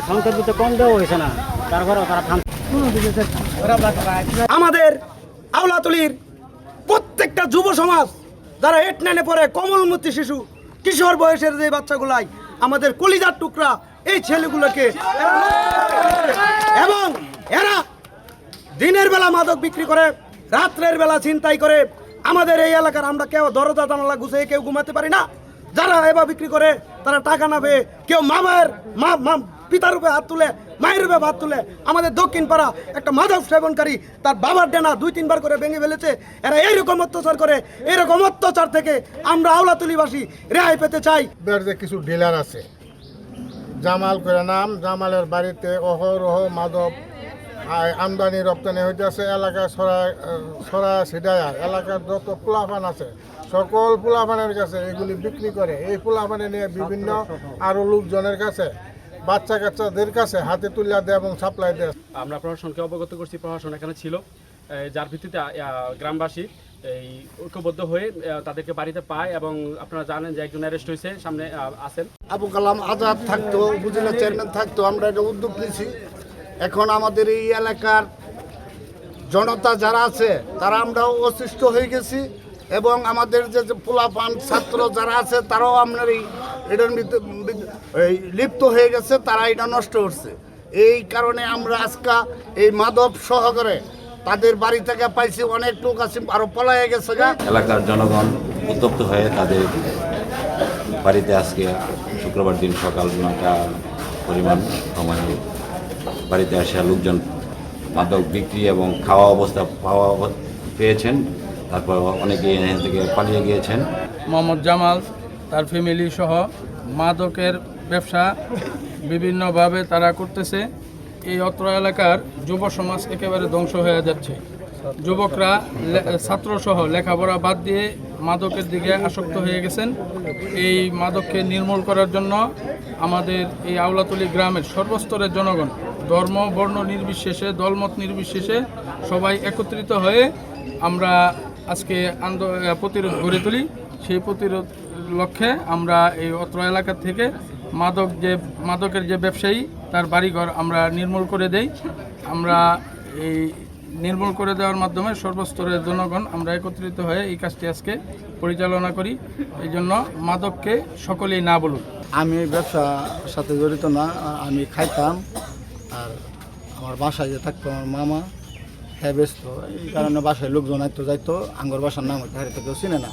সংখ্যা কম দেওয়া হয়েছে না, তারপরেও তারা আমাদের আওলাতলির প্রত্যেকটা যুব সমাজ যারা 8-9-এ পড়ে, কমলমতি শিশু, কিশোর বয়সের যে বাচ্চাগুলাই আমাদের কলিজার টুকরা, এই ছেলেগুলোকে এবং এরা দিনের বেলা মাদক বিক্রি করে, রাত্রের বেলা ছিনতাই করে। আমাদের এই এলাকার আমরা কেউ দরজা জানালা গুছিয়ে কেউ ঘুমাতে পারি না। যারা এবার বিক্রি করে তারা টাকা না পেয়ে কেউ পিতার রূপে হাত তুলে, মায়ের রূপে হাত তুলে। আমাদের দক্ষিণ পাড়া একটা মাদক সেবনকারী তার বাবার ডেনা 2-3 বার করে ভেঙে ফেলেছে। এরা এইরকম অত্যাচার করে, এরকম অত্যাচার থেকে আমরা আওলাতলিবাসী রেহাই পেতে চাই। যে কিছু ডিলার আছে, জামাল করে নাম, জামালের বাড়িতে অহরহ মাদক আমদানি রপ্তানি হইতেছে। এলাকায় সরা সিডায়া এলাকার যত পোলাপান আছে সকল পোলাপানের কাছে এগুলি বিক্রি করে। এই পোলাপানে নিয়ে বিভিন্ন আরও লোকজনের কাছে, বাচ্চা কাচ্চাদের কাছে হাতে তুলে দেয় এবং সাপ্লাই দেয়। আমরা প্রশাসনকে অবগত করছি, প্রশাসন এখানে ছিল, যার ভিত্তিতে গ্রামবাসী এই ঐক্যবদ্ধ হয়ে তাদেরকে বাড়িতে পায় এবং আপনারা জানেন যে একজন অ্যারেস্ট হয়েছে, সামনে আছেন। আবু কালাম আজাদ থাকতো, উপজেলা চেয়ারম্যান থাকতো, আমরা এটা উদ্যোগ নিয়েছি। এখন আমাদের এই এলাকার জনতা যারা আছে তারা আমরাও অসুস্থ হয়ে গেছি এবং আমাদের যে পোলাপান ছাত্র যারা আছে তারাও আপনার এটার লিপ্ত হয়ে গেছে, তারা এটা নষ্ট করছে। এই কারণে আমরা আজকে এই মাদক সহকারে তাদের বাড়ি থেকে পাইছি, অনেক লোক আছে আরো পলায় গেছে। এলাকার জনগণ উত্তপ্ত হয়ে তাদের বাড়িতে আজকে শুক্রবার দিন সকাল 9টা পরিমাণ সময়ে বাড়িতে আসা লোকজন মাদক বিক্রি এবং খাওয়া পেয়েছেন। তারপর অনেকে এখান থেকে পালিয়ে গিয়েছেন। মোহাম্মদ জামাল তার ফ্যামিলি সহ মাদকের ব্যবসা বিভিন্নভাবে তারা করতেছে। এই অত্র এলাকার যুব সমাজ একেবারে ধ্বংস হয়ে যাচ্ছে। যুবকরা ছাত্রসহ লেখাপড়া বাদ দিয়ে মাদকের দিকে আসক্ত হয়ে গেছেন। এই মাদককে নির্মূল করার জন্য আমাদের এই আওলাতলি গ্রামের সর্বস্তরের জনগণ, ধর্ম বর্ণ নির্বিশেষে, দলমত নির্বিশেষে সবাই একত্রিত হয়ে আমরা আজকে প্রতিরোধ গড়ে তুলি। সেই প্রতিরোধ লক্ষ্যে আমরা এই অত্র এলাকা থেকে মাদকের যে ব্যবসায়ী তার বাড়িঘর আমরা নির্মূল করে দেই। আমরা এই নির্মূল করে দেওয়ার মাধ্যমে সর্বস্তরের জনগণ আমরা একত্রিত হয়ে এই কাজটি আজকে পরিচালনা করি। এই জন্য মাদককে সকলেই না বলুন। আমি ব্যবসার সাথে জড়িত না, আমি খাইতাম। আর আমার বাসায় যে থাকতো আমার মামা, হ্যাঁ ব্যস্ত, এই কারণে বাসায় লোকজন আইতো যাইতো। আঙ্গর বাসার নাম হয়তো কেউ চিনে না।